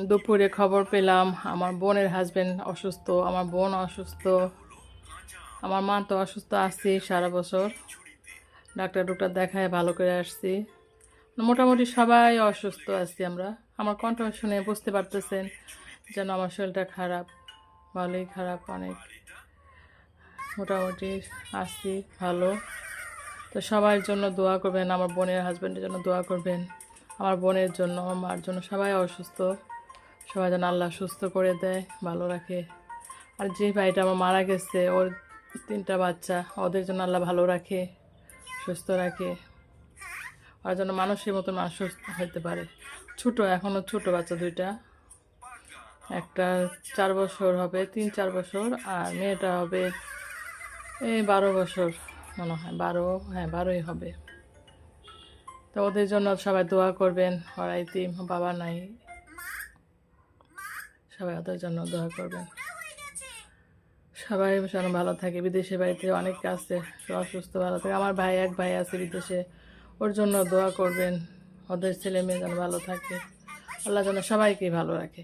দুপুরে খবর পেলাম আমার বোনের হাজবেন্ড অসুস্থ, আমার বোন অসুস্থ, আমার মা তো অসুস্থ আছি সারা বছর। ডাক্তার দেখায় ভালো করে আসছি। মোটামুটি সবাই অসুস্থ আছি আমরা। আমার কণ্ঠ শুনে বুঝতে পারতেছেন যেন আমার শরীরটা খারাপ, ভালোই খারাপ অনেক। মোটামুটি আছি ভালো। তো সবার জন্য দোয়া করবেন, আমার বোনের হাজবেন্ডের জন্য দোয়া করবেন, আমার বোনের জন্য, আমার মার জন্য। সবাই অসুস্থ, সবাই যেন আল্লাহ সুস্থ করে দেয়, ভালো রাখে। আর যে ভাইটা আমার মারা গেছে, ওর 3টা বাচ্চা, ওদের জন্য আল্লাহ ভালো রাখে, সুস্থ রাখে, ওরা যেন মানুষের মতো মানুষ হইতে পারে। এখনও ছোট বাচ্চা 2টা, একটা 4 বছর হবে, 3-4 বছর, আর মেয়েটা হবে এই 12 বছর মনে হয়, 12, হ্যাঁ 12ই হবে। তো ওদের জন্য সবাই দোয়া করবেন, ওরা ইতিম, বাবা নাই, সবাই ওদের জন্য দোয়া করবেন। সবাই যেন ভালো থাকে। বিদেশে বাড়িতে অনেক আছে, অসুস্থ ভালো থাকে। আমার এক ভাই আছে বিদেশে, ওর জন্য দোয়া করবেন, ওদের ছেলে মেয়ে যেন ভালো থাকে, আল্লাহ যেন সবাইকে ভালো রাখে।